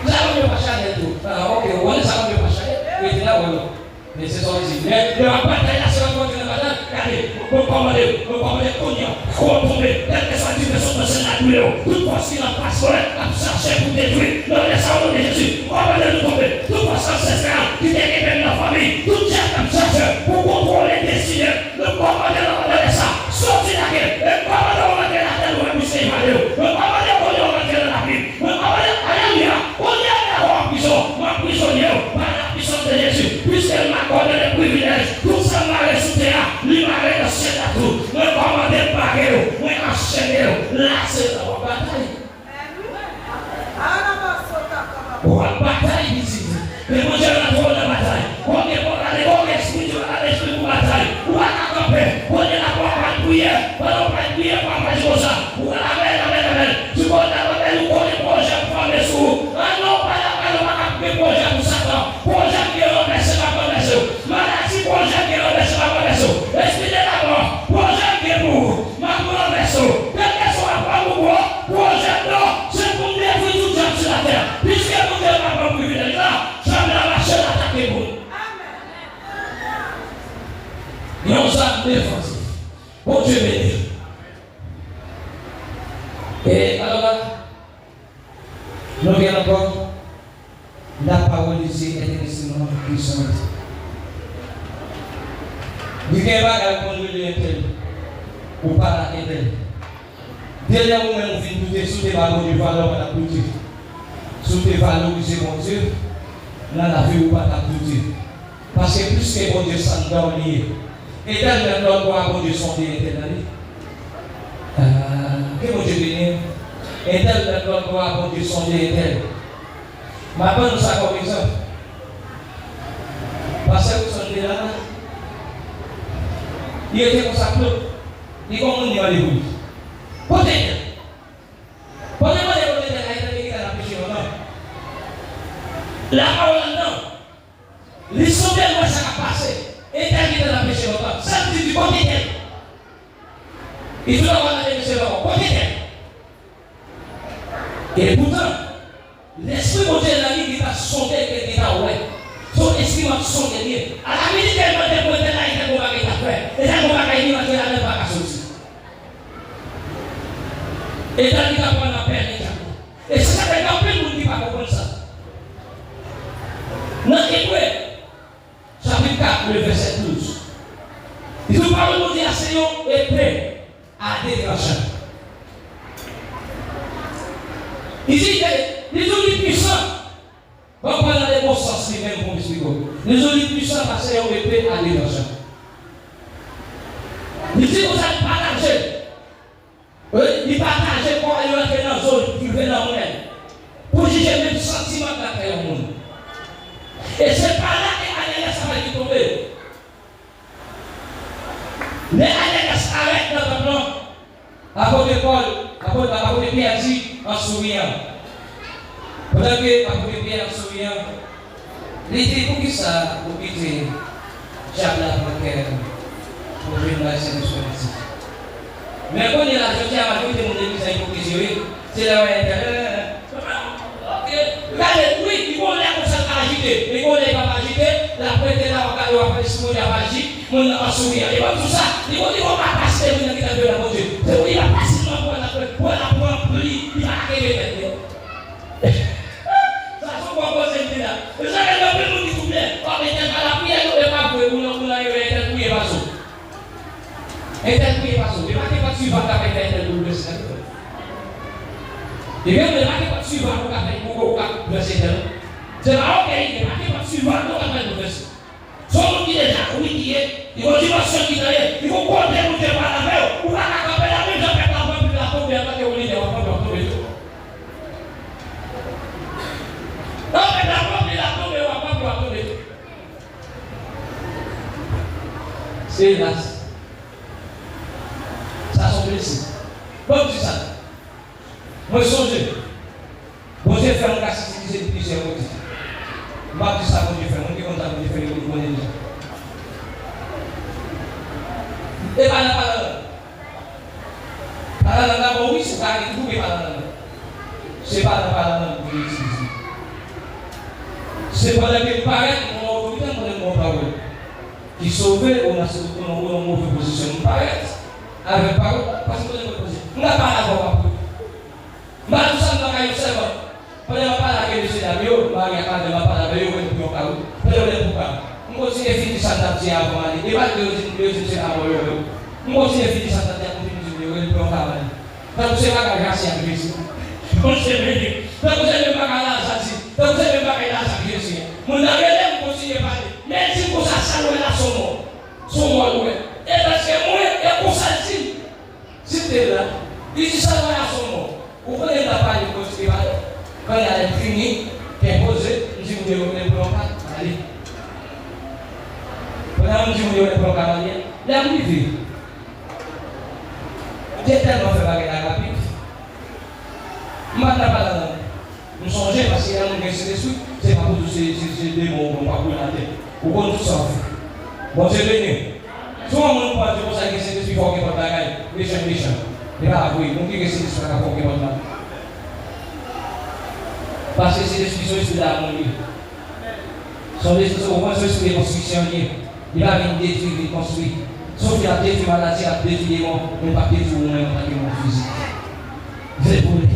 Ça, on ne peut pas changer tout. Alors, ok, on est ça, on ne peut pas changer. Mais là, on mais c'est ça aussi. Mais la bataille, la seconde fois que la bataille, regardez, on commander, cognon, on tomber, quelle que soit la situation de cette douleur, toute force qui n'a pas à chercher pour détruire, dans les salons de Jésus, on va nous tomber, toute force ancestrale qui dégueule la famille, toute chair comme chercheur pour contrôler les destinées, le commander de ça, sortir la guerre, le commander de la terre, on va pousser le commander de la Bible, le commander, alléluia, on y a en prisonnier, par la puissance de Jésus, puisqu'elle m'accorde les privilèges, tout ça m'a ressuscité, On va bataille ici. Mais mon Dieu, on a trop de bataille. On est pour aller au esprit de bataille. On va camper. On est là pour pas prier. On va pas prier pour pas jouer ça. On va amen. Tu vas nous connaître projet pour faire sous. Ah non, pas la projet pour Satan. Projet qui est reversé la conversion. Maladie, projet qui est reversé la conversion. Esprit de la mort. Projet qui est pour ma conversion. Quel que soit pas pour moi, projet non, c'est pour détruire tout ça sur la terre. Puisque vous n'avez pas privilège là. Et on s'en défensif. Bon Dieu béni. Et alors là, nous regardons encore la parole ici est extrêmement puissante. Il n'y a pas de conduire l'intel ou pas l'intel. Dernièrement, on vient de douter sur des valeurs de valeur à la boutique. Sur des valeurs de mon Dieu, dans la vie ou pas la boutique. Parce que plus que mon Dieu s'en donne lié. Et dans le monde, mon Dieu s'en dit éternel. Que mon Dieu bénisse. Et dans le monde, mon Dieu s'en dit éternel. Ma bonne, ça comme exemple. Parce que vous sont là. Il était comme ça, il commence à aller où? Peut-être. Pendant que vous êtes là, il y a la péché. La parole non. L'histoire de moi, ça a passé. Et tel qui est dans la péché longtemps, ça me dit du côté d'elle. Il faut avoir la péché longtemps, côté d'elle. Et pourtant, l'esprit de Dieu là, il va sonder quelqu'un là, ouais. Son esprit va sonder. À la minute qu'elle va déposer là, il va voir qu'il a fait. Et là, on va gagner, il va faire la même pas sortir. Et là, il va prendre la peine. Et c'est ça que les gens ne disent pas comprendre ça. Dans Hébreu, chapitre 4, le verset 12. Il nous parle de dire Seigneur est prêt à déclencher. Il dit que les outils puissants, on va prendre les bons sens, les mêmes pour expliquer. Les outils puissants, parce que Seigneur est prêt à déclencher. Il dit que vous allez partager. Il partage pour aller entrer dans la zone qui veut dans le monde. Pour juger même sentiment de la paix au monde. Et c'est pas là que Ananias va tomber. Mais Ananias arrête dans le plan. Apôtre Paul, apôtre Pierre dit en souriant. Pendant que apôtre Pierre en souriant, il dit pour qui ça, pour quitter Jacques la Bancaire, pour venir dans la scène de politique. Mais quand il y a la journée à ma vie de mon église à hypocrisie, c'est là où il y a regardez, oui, il faut aller comme ça agiter. Il faut aller pas agiter. La prête là, on va faire ce qu'on a agi, on a sourire. Et tout ça, il faut pas passer dans la vie de la bonne Dieu. C'est il va passer dans la prendre plus, il va arriver. Ça se voit comme c'est là. Vous savez, le plus nous dit tout bien. On va mettre à la prière, on va pas pour nous aller prier pas ça. Et tel prier pas ça. Il va pas suivre la paix tel le Seigneur. Et même le marqué pas suivre pour faire beaucoup de Seigneur. C'est pas OK, il marqué pas suivre pour faire le verset. Son qui déjà oui qui est, il faut dimension qui est, il faut compter pour te parler avec ou pas camper la même j'appelle la bonne pour la tombe et que on est on va tomber. Non mais la bonne la tombe et on va tomber. C'est là. Ça sont blessés. Comme tu sais. Moi, je songe. Bon Dieu fait un cas qui c'est plusieurs motifs. Je ne sais pas si ça va Dieu faire. On dit qu'on a Dieu faire le bon Dieu. Et pas la parole. Oui, c'est pas tout, mais pas la parole. C'est pas la parole pour l'utiliser. C'est pas la qu'il paraît, on a autorité, on a une bonne parole. Qui sauve, on a une mauvaise position. On paraît avec parole, parce qu'on a une bonne position. On n'a pas la parole. Mais tout ça, nous avons observé. Quand on n'a pas la question de la vie, on n'a pas la vie, on n'a pas la vie, on n'a pas la vie. On continue à finir ça dans le avant. Et pas de c'est avant. On continue à finir ça dans le continue on n'a pas la vie. Donc, c'est pas la grâce à Christ. Donc, c'est vrai. Donc, vous n'avez pas la grâce. Donc, vous n'avez pas la grâce à Christ. Mon ami, on continue à parler. Mais si vous avez ça, là, son mot. Et parce que moi, et pour ça, si c'était là, il dit ça, là, son mot. Vous connaissez la parole de Dieu quand il y a les primes, qui est posé, nous disons que vous devez prendre allez. Pendant que nous disons que vous devez prendre allez, là vous vivez. J'ai tellement fait bagarre à la rapide. Maintenant, pas là. Nous songeons parce qu'il y a un qui c'est pas pour tous ces démons qu'on va couler la tête. Ou qu'on tout ça. Bon, c'est venu. Souvent, on nous parle de ça qui c'est depuis qu'on est pas bagaille. Méchant. Et là, oui, nous qui c'est ce qu'on a pour qu'on est pas. Parce que c'est l'esprit sur l'esprit d'harmonie. Son esprit, au moins, c'est l'esprit de construction. Il va venir détruire, il construit. Sauf qu'il a détruit maladie, il a détruit les morts, mais pas détruire le même physique. C'est pour lui.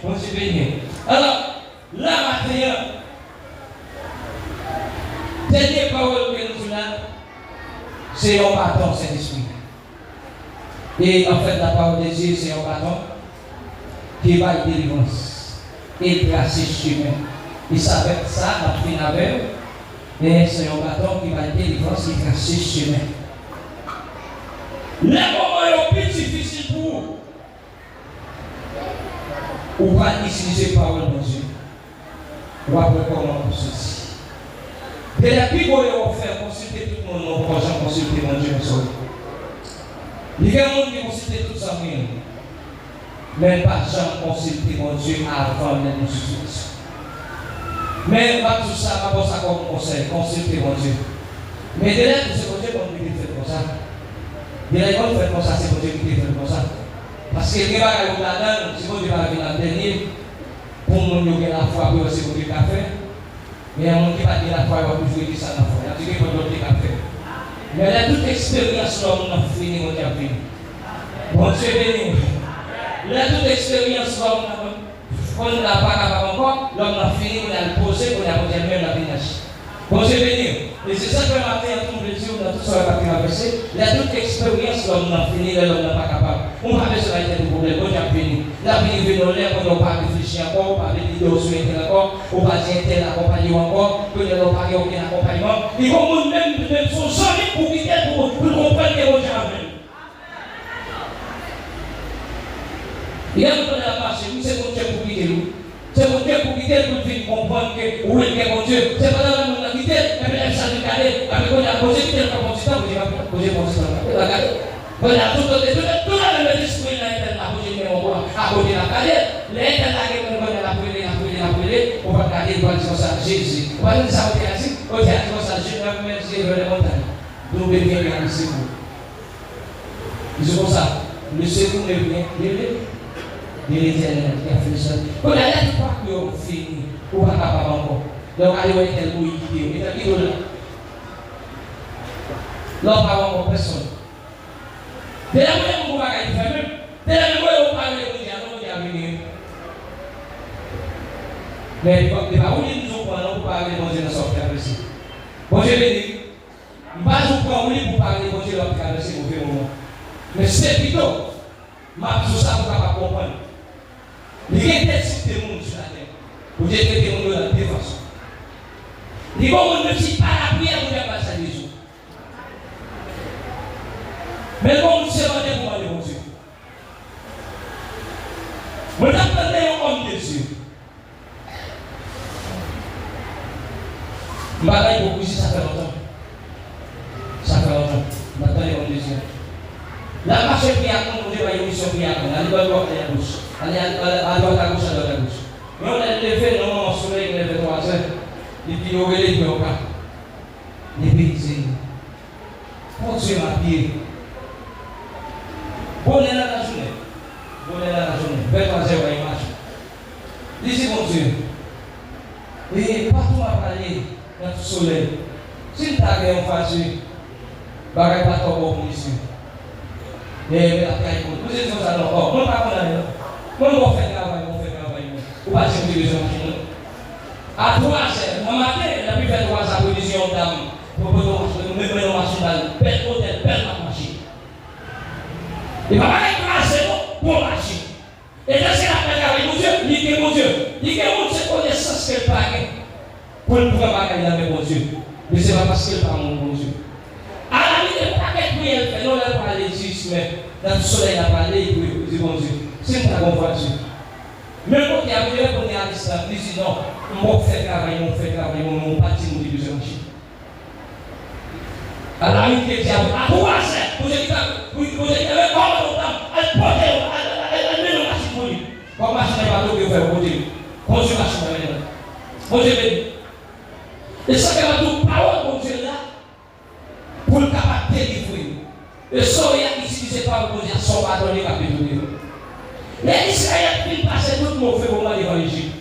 On se bénit. Alors, là maintenant, dernière parole que nous avons, c'est un bâton, Saint-Esprit. Et en fait, la parole de Dieu, c'est un bâton qui va y délivrance et tracer chemin. Et ça va être ça, la fin avec, mais c'est un bâton qui va y délivrance et tracer chemin. Les moments les plus difficiles pour vous. Ou pas utiliser parole de Dieu. Ou après comment on se dit. De la plus bonne faire consulter tout le monde, non, pas consulter mon Dieu seul. Il y a des gens qui consultent tout ça, mais pas jamais consulter mon Dieu avant de nous consulter. Mais pas tout ça, pas ça comme conseil, consulter mon Dieu. Mais de là, c'est mon Dieu qu'on peut faire comme ça. De là, qu'on fait comme ça, c'est mon Dieu qui fait comme ça. Parce que les gens qui sont là-dedans, si vous avez la dernière, pour nous qui la foi, pour aussi vous café. Mais il y a des gens qui va dire la foi, il va toujours dire ça la foi. Il y a des gens qui vont dire café. Mais là, toute expérience, on a fini, on a fini. Bon Dieu béni. Là, toute expérience, on n'a pas capable encore, l'homme a fini, on a posé, on a posé même la vie. Bon Dieu béni. Et c'est ça que le matin, tout le plaisir, on a tout ça à traverser. Là, toute expérience, l'homme a fini, l'homme n'a pas capable. On va faire ça, il y a des problèmes, on a fini. Là, il vient dans l'air, on n'a pas réfléchi encore, on n'a pas dit de souhaiter encore, on n'a pas dit tel accompagnement encore, on n'a pas dit aucun accompagnement. Il faut même son solide pour quitter, pour comprendre que on a fait. Il y a un peu de la marche, c'est mon Dieu pour quitter nous. C'est mon Dieu pour quitter pour venir comprendre que où est mon Dieu. C'est pas dans le monde à quitter, mais elle s'est regardée, avec on a posé quitter le capacité, vous avez posé mon Dieu. Regardez. Voilà, tout le l'esprit là, a posé mon bois, a posé la calette, l'être là qui me la brûler, on va regarder, on va dire ça, Jésus. On va dire ça au théâtre, ça, Jésus, merci, vers les montagnes. Nous devons bien le secours. C'est comme ça, le secours est bien, de l'Éternel qui a fait ça. On a l'air de pas qu'on finit, on va pas encore. Donc, allez voir quel mot il dit, il a dit là. L'homme n'a pas personne. De la manière dont on va faire même, de la manière dont on parle de Dieu, on va venir. Mais il va où nous sommes pour parler de Dieu dans son cœur ici. Bon Dieu béni. Je ne vais pas vous prendre pour parler de Dieu dans le cœur ici au moment. Mais c'est plutôt, ma tout ça, vous ne pouvez pas comprendre. Il y a des types de monde sur la terre. Vous devez traiter le monde de la défense. Les gens ne suivent pas la prière pour faire passer les jours. Mais bon, c'est pas des moments de mon Dieu. Vous attendez un homme de Dieu. Je vais beaucoup ici, ça fait longtemps. Ça fait longtemps. Je m'attendais un homme de Dieu. La marche prière, on dit, il y a une mission prière. Elle doit voir à la gauche. Elle doit à droite à gauche, à droite à gauche. Mais on a levé, non, on soleil, il lève 3 heures. Et puis, on relève le pas. Les pays, pour Dieu m'a pied. Bonne est la journée. Bonne est la journée. 23 heures, il marche. Dis mon Dieu. Et partout à parler dans le soleil. Si tu as un facile, tu vas pas trop bon ici. Et la caille, vous êtes dans un endroit. On ne va pas aller. On va faire travail, on va faire travail. On va faire des gens qui nous. À 3 heures, un matin, il a pu faire 3 appositions d'âme. Pour nous mettre une machine, belle hôtel, belle machine. Il va pas être pour marcher. Et là, c'est la paix avec mon Dieu. Il dit mon Dieu. Il dit mon Dieu connaissance qu'elle pague pour ne pouvoir pas gagner avec mon Dieu. Mais ce n'est pas parce qu'elle parle mon Dieu. À la limite, il n'y a pas qu'elle prie, elle fait. Non, elle parle de Jésus, mais dans le soleil, elle a parlé, il dit mon Dieu. C'est une très bonne voiture. Même quand il y a arrivé pour aller à l'islam, il dit non, on fait travail, on partit, on dit que c'est un alors, il dit à toi, c'est, vous êtes avec comment on a, elle porte, elle met le machine pour lui. Comme machine pas tout que vous faites pour dire. Bonjour, machine maintenant. Bonjour, et ça fait tout parole pour Dieu là, pour le capable de délivrer. Et ça, il y a utilisé par le Dieu, son bâton, il va péter. Les Israéliens, ils passaient tout le monde fait pour aller dans l'Égypte.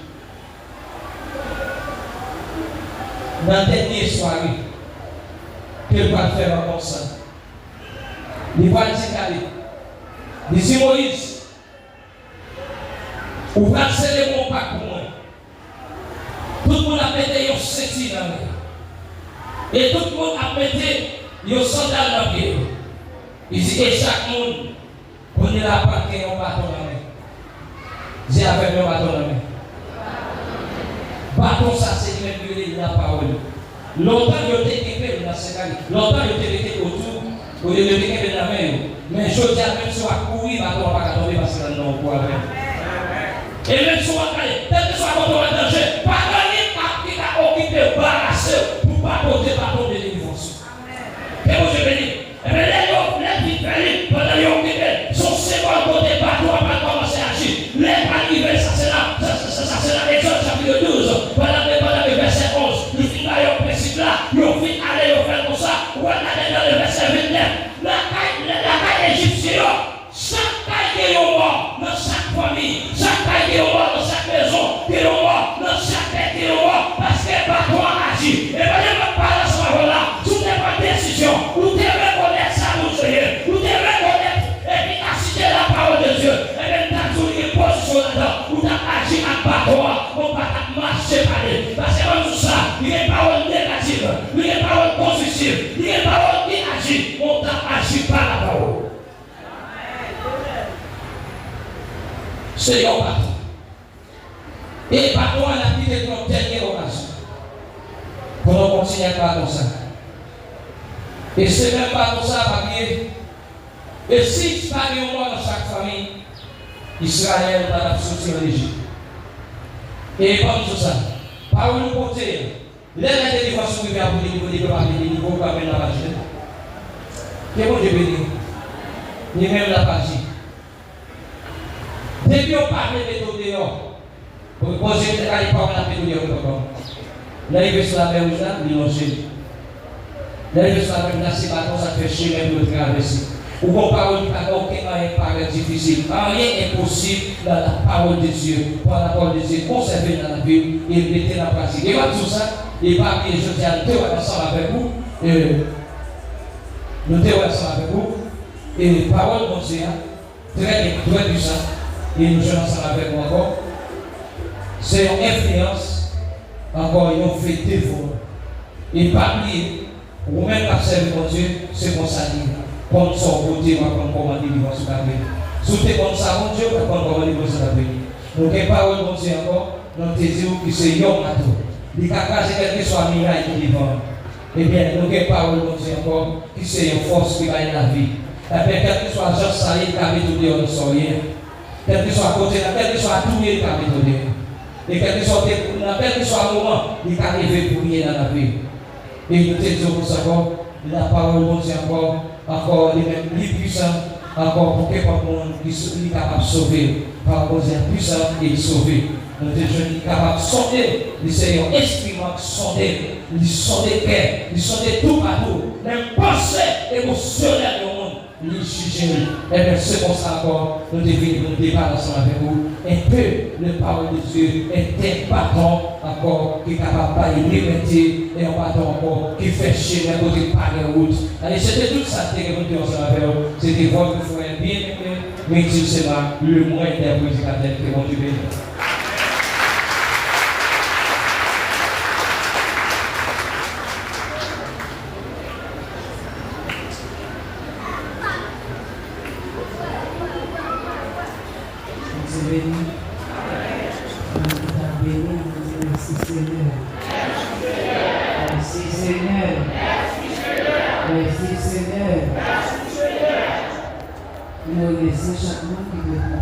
Dans la dernière soirée, qu'il va faire un consent. Il va dire il dit Moïse, vous va sceller mon pacte pour moi. Tout le monde a pété un ceci dans le et tout le monde a pété un sandal dans le pied. Il dit et chaque monde, on est là pour qu'il y ait un bâton dans la main. J'ai avec un bâton dans la main. Bâton, ça c'est même la parole. Longtemps, il y a été dans ce cas. Longtemps, il y a été autour. Il y a été dans la main. Mais je dis à même si on va courir, il ne va pas tomber parce que non, on va et même si on va aller, tel que soit contre le danger, pas gagner qui a occupé, barrassé pour ne pas porter bâton de délivrance. Et vous, je vais dire, et bien les filles, pendant qu'ils ont occupé, son second côté bâton va commencer à agir. Les arrivés, ça c'est là, Exode chapitre 12, pendant le verset 11, le film là, il principe là, il fit aller, il fait comme ça, ou aller dans le verset 29. La caille égyptienne, chaque caille qui est mort dans chaque famille, chaque caille qui est mort dans chaque maison, qui est mort dans chaque tête qui est mort, parce que pas toi agir. Et bien, ne pas dans ce moment-là, tout n'est pas décision, vous devez reconnaître ça, vous savez, vous devez reconnaître, et puis assister la parole de Dieu, et bien, tu as toujours une position là-dedans, vous avez agi à pas toi, on va marcher par lui, parce que comme tout ça, il y a une parole négative, il y a une parole constructive, il y a une parole qui agit, on t'a agi par la parole. C'est un bâton. Et bâton, on a quitté notre dernière occasion. Pour nous continuer à parler comme ça. Et c'est même pas comme ça, papier. Et si il parle au moins dans chaque famille, Israël va sortir en Égypte. Et comme tout ça, par où nous porter, les délivrance qui vient pour les niveaux de papier, les niveaux qui amènent la page. Qu'est-ce que je veux dire? Ni même la page. Depuis on parle de tout dehors, pour poser des cas, il parle de tout dehors. L'arrivée sur la mer rouge là, il est l'arrivée sur la mer rouge, c'est pas comme ça fait chier même de traverser. Ou qu'on parle de parole qui paraît difficile. Rien n'est possible dans la parole de Dieu. Pour la parole de Dieu, conserver dans la Bible et mettez dans la pratique. Et tout ça, et pas bien, je dis à nous, ensemble avec vous. Nous sommes ensemble avec vous. Et parole de Dieu, très puissant. Et nous sommes ensemble avec vous encore. C'est une influence, encore une fait défaut. Et pas oublier, ou même pas servir mon Dieu, c'est pour ça dire. Comme son côté, on va prendre comment délivrer sur la vie. Si tu es comme ça, mon Dieu, on va prendre comment délivrer sur la vie. Donc, il n'y a pas de mon Dieu encore, dans tes yeux qui se yom à tout. Les caca, c'est quelque chose qui miraille qui devant. Eh bien, donc, il n'y a pas de mon Dieu encore, qui se une force qui gagne la vie. Et bien, quel que soit Jean Salé, qui a tout dehors, ne sont rien. Quel que soit côté, quel que soit tout le qui a tout dehors. Et quel que soit le moment, il a arrivé pour rien dans la vie. Et nous te disons pour ça encore, la parole de Dieu encore les mêmes plus puissants, encore pour que le monde qui est capable de sauver, par rapport à puissant et sauver. Nous sommes capables de sonder, nous sommes instruments de sonder cœur, de sonder tout partout, même pensée émotionnelle du monde, nous juger. Et bien c'est pour ça encore, nous devons nous débattre ensemble avec vous. Un peu de parole de Dieu est un bâton encore qui est capable de liberté et un bâton encore qui fait chier les côtés par les routes. Allez, c'était tout ça que nous devons ensemble avec vous. C'était votre frère bien aimé, mais c'est là le moins interprétateur que vous devez. Merci Seigneur. Merci Seigneur. Merci Seigneur. Nous laissons chaque monde qui veut